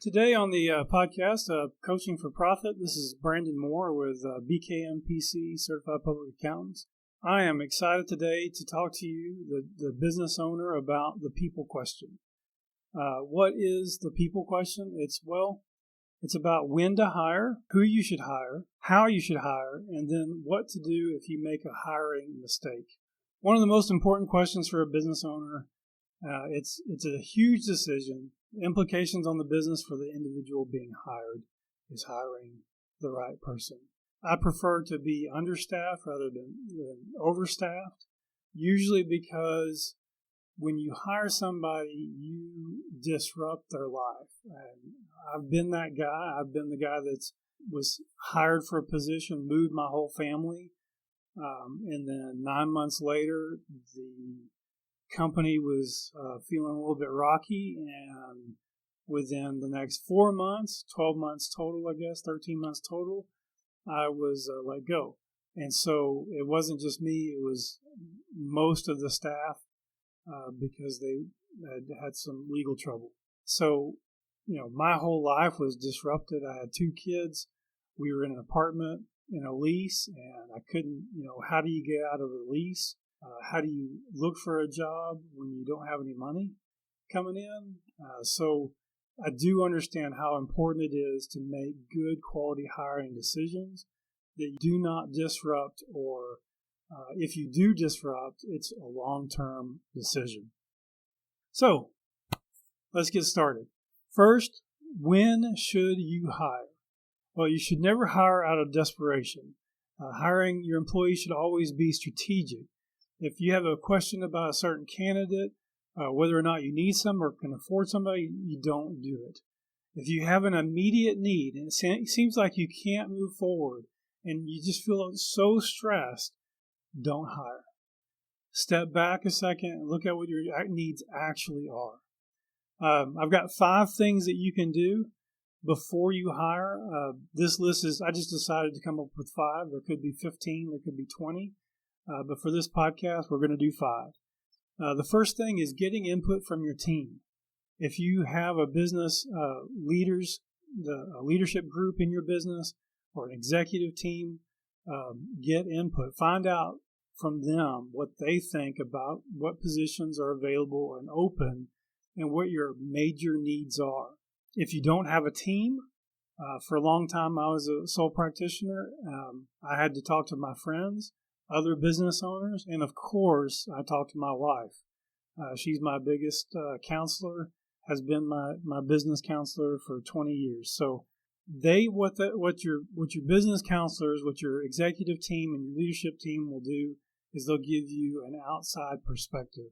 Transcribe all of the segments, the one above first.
Today on the podcast, Coaching for Profit, this is Brandon Moore with BKMPC Certified Public Accountants. I am excited today to talk to you, the business owner, about the people question. What is the people question? It's about when to hire, who you should hire, how you should hire, and then what to do if you make a hiring mistake. One of the most important questions for a business owner, it's a huge decision. Implications on the business for the individual being hired is hiring the right person. I prefer to be understaffed rather than overstaffed, usually because when you hire somebody, you disrupt their life. And I've been that guy. I've been the guy that was hired for a position, moved my whole family, and then 9 months later, the company was feeling a little bit rocky, and within the next 4 months, 12 months total, 13 months total, I was let go. And so it wasn't just me, it was most of the staff because they had some legal trouble. So, my whole life was disrupted. I had 2 kids. We were in an apartment in a lease, and I couldn't, how do you get out of a lease? How do you look for a job when you don't have any money coming in? So I do understand how important it is to make good quality hiring decisions that do not disrupt, or if you do disrupt, it's a long-term decision. So let's get started. First, when should you hire? Well, you should never hire out of desperation. Hiring your employees should always be strategic. If you have a question about a certain candidate, whether or not you need some or can afford somebody, you don't do it. If you have an immediate need and it seems like you can't move forward and you just feel so stressed, don't hire. Step back a second and look at what your needs actually are. I've got 5 things that you can do before you hire. This list I just decided to come up with 5. There could be 15, there could be 20. But for this podcast, we're going to do 5. The first thing is getting input from your team. If you have a business a leadership group in your business or an executive team, get input. Find out from them what they think about what positions are available and open and what your major needs are. If you don't have a team, for a long time I was a sole practitioner. I had to talk to my friends, other business owners, and of course, I talk to my wife. She's my biggest counselor, has been my business counselor for 20 years. So what your business counselors, what your executive team and your leadership team will do is they'll give you an outside perspective.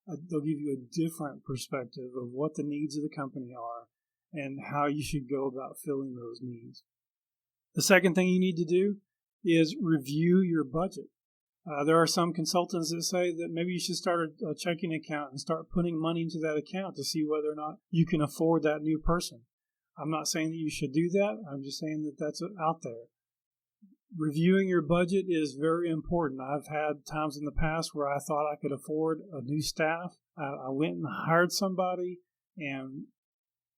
They'll give you a different perspective of what the needs of the company are and how you should go about filling those needs. The second thing you need to do is review your budget. There are some consultants that say that maybe you should start a checking account and start putting money into that account to see whether or not you can afford that new person. I'm not saying that you should do that. I'm just saying that that's out there. Reviewing your budget is very important. I've had times in the past where I thought I could afford a new staff. I went and hired somebody, and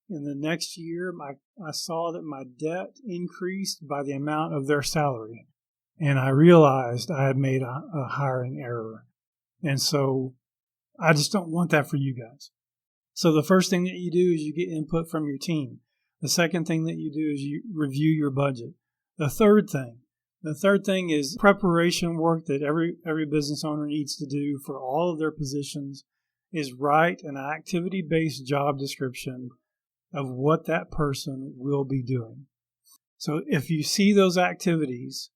in the next year, I saw that my debt increased by the amount of their salary. And I realized I had made a hiring error. And so I just don't want that for you guys. So the first thing that you do is you get input from your team. The second thing that you do is you review your budget. The third thing is preparation work that every business owner needs to do for all of their positions is write an activity-based job description of what that person will be doing. So if you see those activities,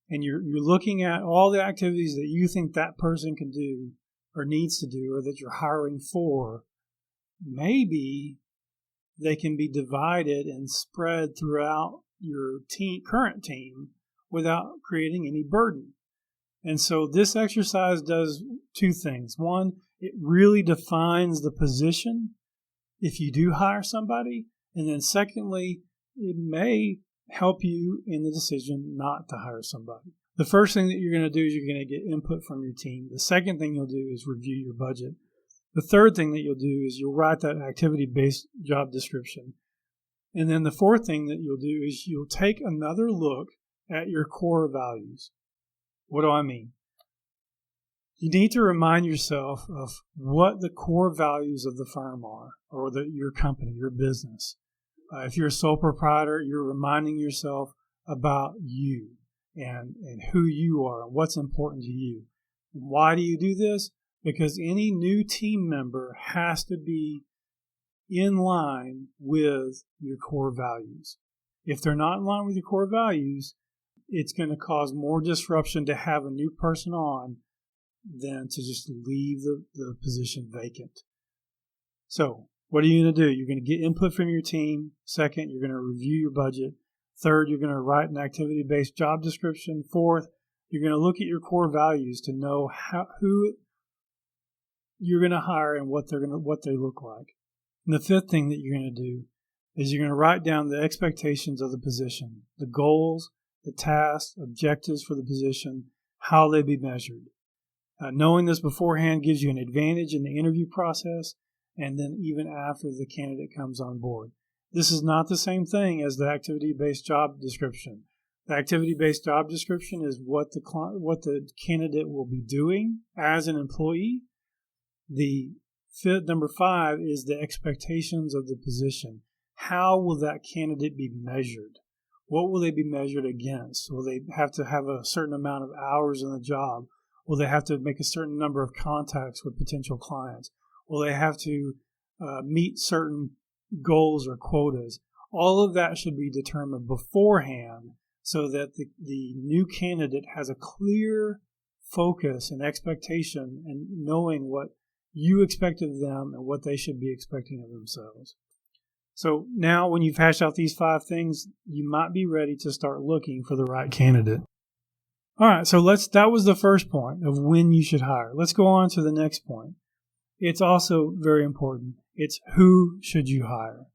and you're looking at all the activities that you think that person can do or needs to do or that you're hiring for, maybe they can be divided and spread throughout your current team without creating any burden. And so this exercise does 2 things. One, it really defines the position if you do hire somebody. And then secondly, it may help you in the decision not to hire somebody. The first thing that you're going to do is you're going to get input from your team. The second thing you'll do is review your budget. The third thing that you'll do is you'll write that activity-based job description. And then the fourth thing that you'll do is you'll take another look at your core values. What do I mean? You need to remind yourself of what the core values of the firm are, or your company, your business. If you're a sole proprietor, you're reminding yourself about you and who you are and what's important to you. Why do you do this? Because any new team member has to be in line with your core values. If they're not in line with your core values, it's going to cause more disruption to have a new person on than to just leave the position vacant. So what are you going to do? You're going to get input from your team. Second, you're going to review your budget. Third, you're going to write an activity-based job description. Fourth, you're going to look at your core values to know who you're going to hire and what they look like. And the fifth thing that you're going to do is you're going to write down the expectations of the position, the goals, the tasks, objectives for the position, how they be measured. Knowing this beforehand gives you an advantage in the interview process and then even after the candidate comes on board. This is not the same thing as the activity-based job description. The activity-based job description is what the candidate will be doing as an employee. The number 5 is the expectations of the position. How will that candidate be measured? What will they be measured against? Will they have to have a certain amount of hours in the job? Will they have to make a certain number of contacts with potential clients? Will they have to meet certain goals or quotas? All of that should be determined beforehand so that the new candidate has a clear focus and expectation and knowing what you expect of them and what they should be expecting of themselves. So now when you've hashed out these 5 things, you might be ready to start looking for the right candidate. All right, so that was the first point of when you should hire. Let's go on to the next point. It's also very important. It's who should you hire?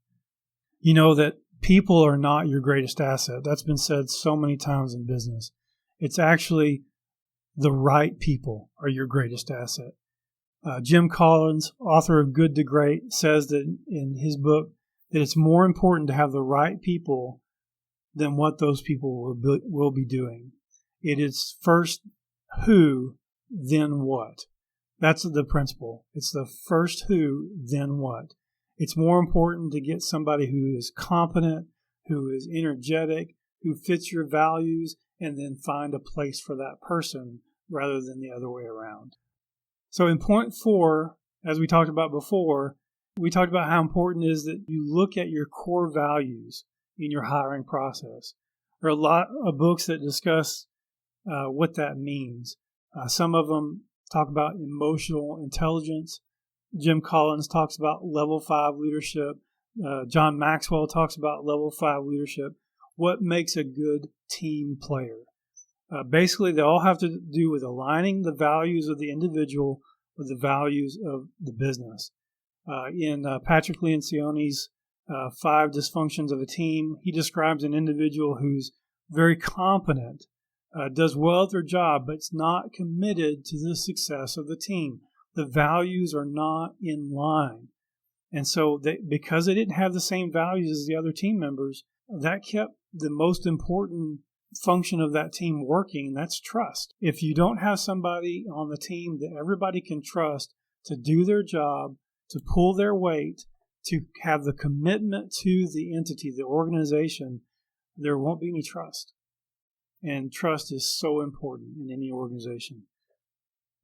You know that people are not your greatest asset. That's been said so many times in business. It's actually the right people are your greatest asset. Jim Collins, author of Good to Great, says that in his book that it's more important to have the right people than what those people will be doing. It is first who, then what. That's the principle. It's the first who, then what. It's more important to get somebody who is competent, who is energetic, who fits your values, and then find a place for that person rather than the other way around. So in point 4, as we talked about before, we talked about how important it is that you look at your core values in your hiring process. There are a lot of books that discuss what that means. Some of them talk about emotional intelligence. Jim Collins talks about level 5 leadership. John Maxwell talks about level 5 leadership. What makes a good team player? Basically, they all have to do with aligning the values of the individual with the values of the business. In Patrick Lencioni's 5 Dysfunctions of a Team, he describes an individual who's very competent, does well at their job, but it's not committed to the success of the team. The values are not in line. And so because they didn't have the same values as the other team members, that kept the most important function of that team working, and that's trust. If you don't have somebody on the team that everybody can trust to do their job, to pull their weight, to have the commitment to the entity, the organization, there won't be any trust. And trust is so important in any organization.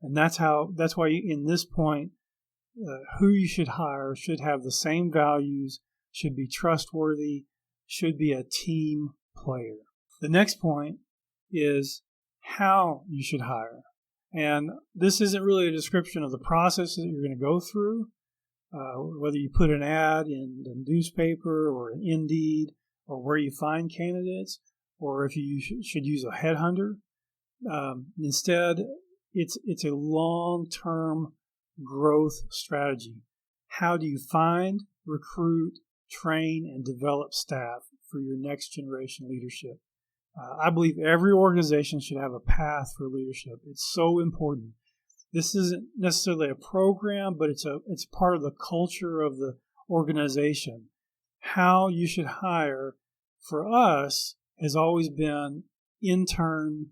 And that's why in this point, who you should hire should have the same values, should be trustworthy, should be a team player. The next point is how you should hire. And this isn't really a description of the process that you're going to go through, whether you put an ad in the newspaper or an Indeed or where you find candidates or if you should use a headhunter. Instead, it's a long-term growth strategy. How do you find, recruit, train, and develop staff for your next generation leadership? I believe every organization should have a path for leadership. It's so important. This isn't necessarily a program, but it's part of the culture of the organization. how you should hire for us has always been intern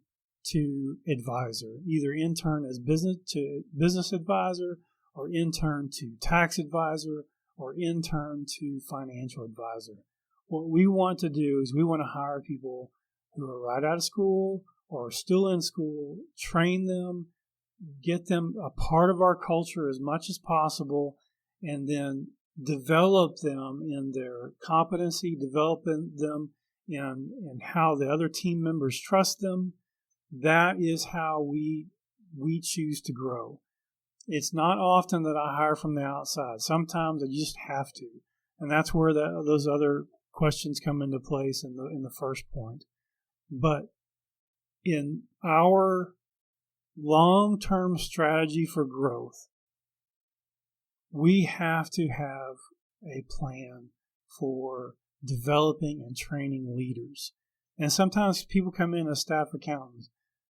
to advisor, either intern as business advisor, or intern to tax advisor, or intern to financial advisor. What we want to do is we want to hire people who are right out of school or still in school, train them, get them a part of our culture as much as possible, and then develop them in their competency, developing them in how the other team members trust them. That is how we choose to grow. It's not often that I hire from the outside. Sometimes I just have to, and that's where those other questions come into place in the first point. But in our long-term strategy for growth, we have to have a plan for developing and training leaders. And sometimes people come in as staff accountants,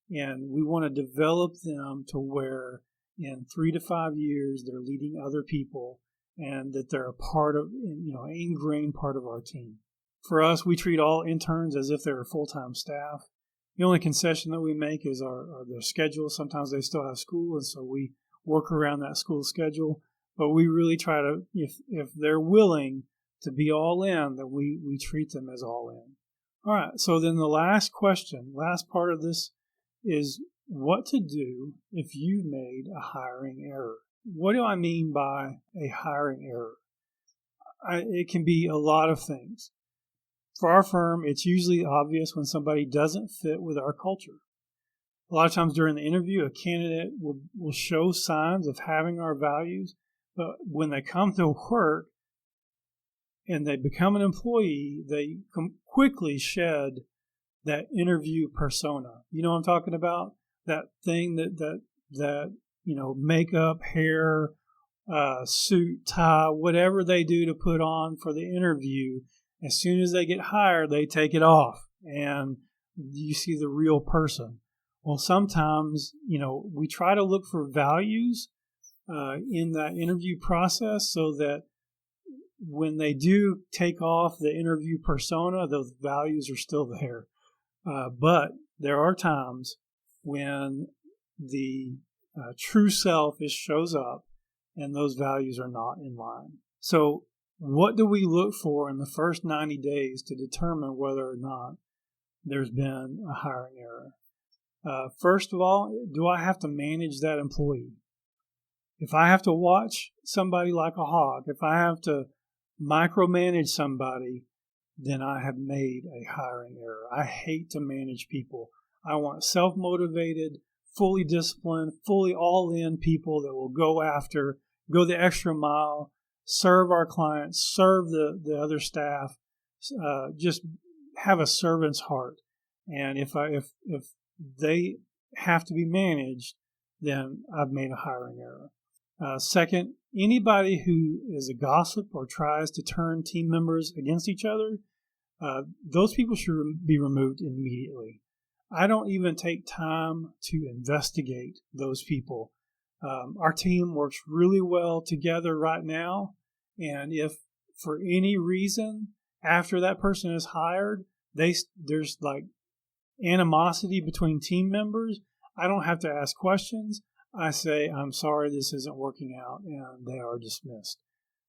and we want to develop them to where in 3 to 5 years they're leading other people and that they're a part of, an ingrained part of our team. For us, we treat all interns as if they're full-time staff. The only concession that we make is their schedule. Sometimes they still have school, and so we work around that school schedule. But we really try to, if they're willing to be all in, then we treat them as all in. All right, so then the last part of this is what to do if you've made a hiring error. What do I mean by a hiring error? It can be a lot of things. For our firm, it's usually obvious when somebody doesn't fit with our culture. A lot of times during the interview, a candidate will show signs of having our values, but when they come to work and they become an employee, they quickly shed that interview persona. You know what I'm talking about? That thing that makeup, hair, suit, tie, whatever they do to put on for the interview. As soon as they get hired, they take it off, and you see the real person. Well, sometimes, we try to look for values in that interview process so that when they do take off the interview persona, those values are still there. But there are times when the true self shows up and those values are not in line. So what do we look for in the first 90 days to determine whether or not there's been a hiring error? First of all, do I have to manage that employee? If I have to watch somebody like a hawk, if I have to micromanage somebody, then I have made a hiring error. I hate to manage people. I want self-motivated, fully disciplined, fully all-in people that will go the extra mile, serve our clients, serve the other staff, just have a servant's heart. And if they have to be managed, then I've made a hiring error. Second, anybody who is a gossip or tries to turn team members against each other, those people should be removed immediately. I don't even take time to investigate those people. Our team works really well together right now, and if for any reason after that person is hired, there's like animosity between team members, I don't have to ask questions. I say, I'm sorry, this isn't working out, and they are dismissed.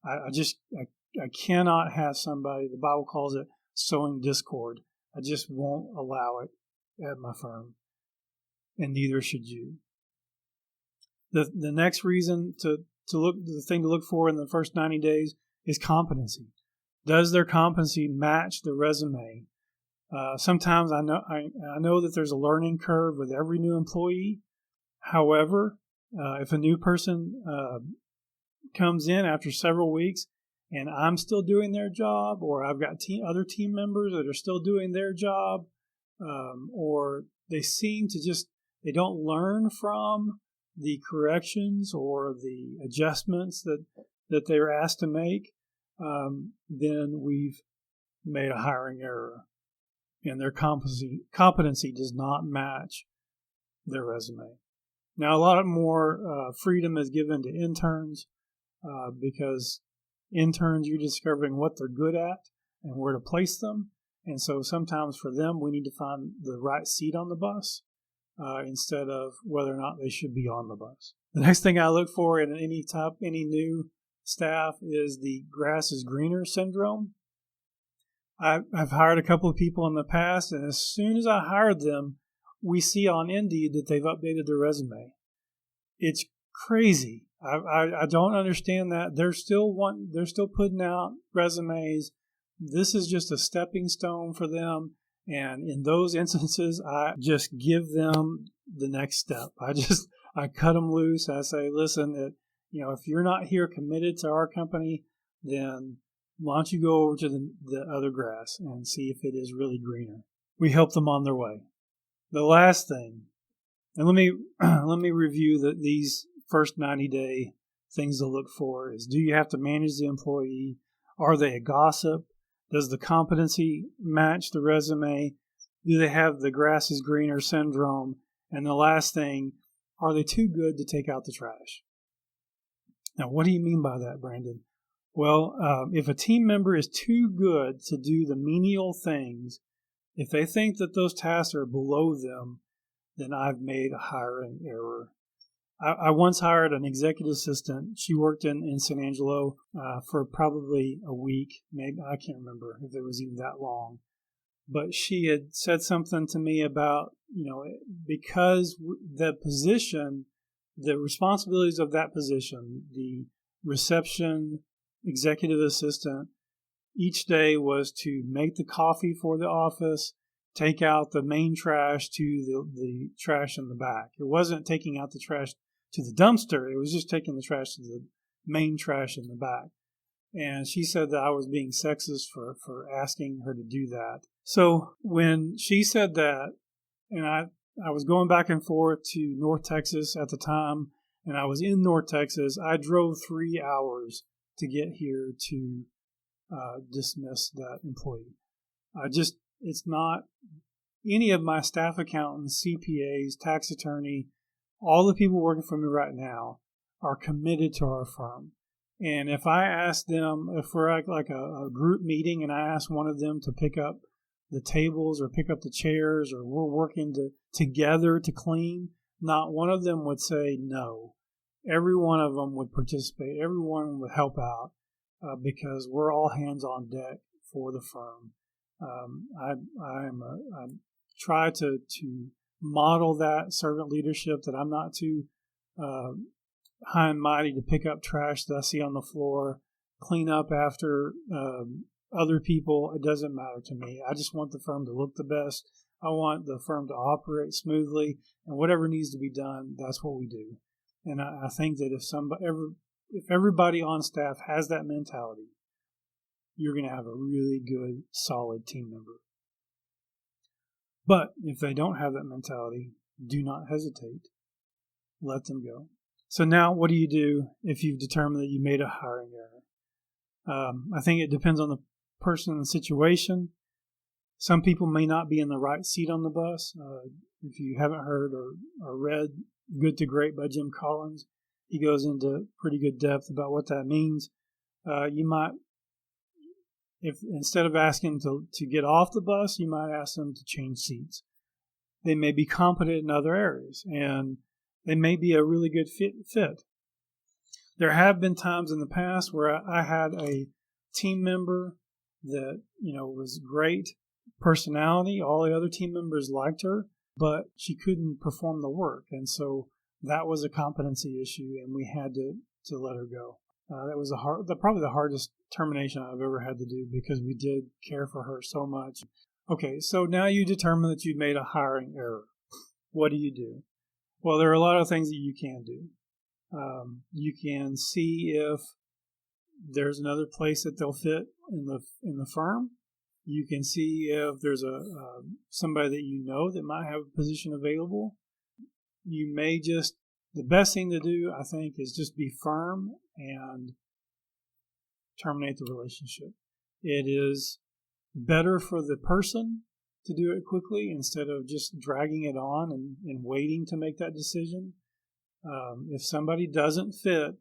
I cannot have somebody, the Bible calls it sowing discord. I just won't allow it at my firm, and neither should you. The next reason the thing to look for in the first 90 days is competency. Does their competency match the resume? Sometimes I know that there's a learning curve with every new employee. However, if a new person comes in after several weeks and I'm still doing their job, or I've got other team members that are still doing their job, or they seem to they don't learn from the corrections or the adjustments that they're asked to make, then we've made a hiring error, and their competency does not match their resume. Now, a lot more freedom is given to interns because Interns, you're discovering what they're good at and where to place them. And so sometimes for them, we need to find the right seat on the bus instead of whether or not they should be on the bus. The next thing I look for in any new staff is the grass is greener syndrome. I've hired a couple of people in the past, and as soon as I hired them, we see on Indeed that they've updated their resume. It's crazy. I don't understand that. They're still putting out resumes. This is just a stepping stone for them. And in those instances, I just give them the next step. I cut them loose. I say, listen, if you're not here committed to our company, then why don't you go over to the other grass and see if it is really greener. We help them on their way. The last thing, and let me review these first 90-day things to look for is, do you have to manage the employee? Are they a gossip? Does the competency match the resume? Do they have the grass is greener syndrome? And the last thing, are they too good to take out the trash? Now, what do you mean by that, Brandon? Well, if a team member is too good to do the menial things, if they think that those tasks are below them, then I've made a hiring error. I once hired an executive assistant. She worked in San Angelo for probably a week. Maybe I can't remember if it was even that long. But she had said something to me about, because the position, the responsibilities of that position, the reception, executive assistant, each day was to make the coffee for the office, take out the main trash to the trash in the back. It wasn't taking out the trash to the dumpster. It was just taking the trash to the main trash in the back. And she said that I was being sexist for asking her to do that. So when she said that, and I was going back and forth to North Texas at the time, and I was in North Texas, I drove 3 hours to get here to dismiss that employee. It's not any of my staff accountants, CPAs, tax attorney, all the people working for me right now are committed to our firm. And if I ask them, if we're at like a group meeting and I ask one of them to pick up the tables or pick up the chairs, or we're working together to clean, not one of them would say no. Every one of them would participate. Everyone would help out because we're all hands on deck for the firm. I try to model that servant leadership, that I'm not too high and mighty to pick up trash that I see on the floor, clean up after other people. It doesn't matter to me. I just want the firm to look the best. I want the firm to operate smoothly, and whatever needs to be done, that's what we do. And I think that if everybody on staff has that mentality, you're going to have a really good, solid team member. But if they don't have that mentality, do not hesitate. Let them go. So now what do you do if you've determined that you made a hiring error? I think it depends on the person and the situation. Some people may not be in the right seat on the bus. If you haven't heard or read Good to Great by Jim Collins, he goes into pretty good depth about what that means. You might, if instead of asking to get off the bus, you might ask them to change seats. They may be competent in other areas, and they may be a really good fit. There have been times in the past where I had a team member that was great personality. All the other team members liked her, but she couldn't perform the work, and so that was a competency issue, and we had to let her go. That was probably the hardest termination I've ever had to do, because we did care for her so much. Okay, so now you determine that you've made a hiring error. What do? Well, there are a lot of things that you can do. You can see if there's another place that they'll fit in the firm. You can see if there's somebody that that might have a position available. You may the best thing to do, I think, is just be firm and terminate the relationship. It is better for the person to do it quickly instead of just dragging it on and waiting to make that decision. If somebody doesn't fit,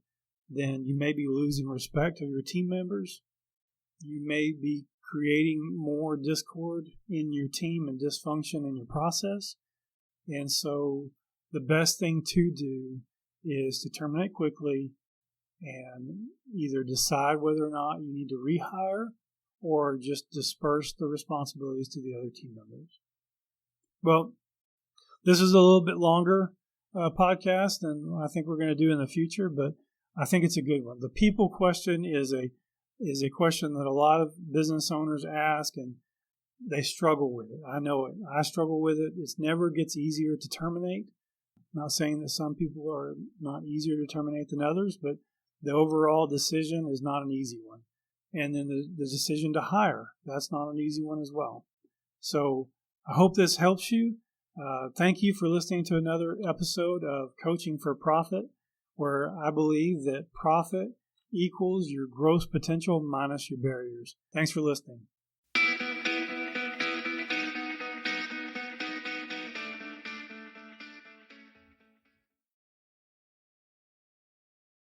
then you may be losing respect of your team members. You may be creating more discord in your team and dysfunction in your process. And so the best thing to do is to terminate quickly and either decide whether or not you need to rehire or just disperse the responsibilities to the other team members. Well, this is a little bit longer podcast than I think we're going to do in the future, but I think it's a good one. The people question is a question that a lot of business owners ask, and they struggle with it. I know it. I struggle with it. It never gets easier to terminate. I'm not saying that some people are not easier to terminate than others, but the overall decision is not an easy one. And then the decision to hire, that's not an easy one as well. So I hope this helps you. Thank you for listening to another episode of Coaching for Profit, where I believe that profit equals your gross potential minus your barriers. Thanks for listening.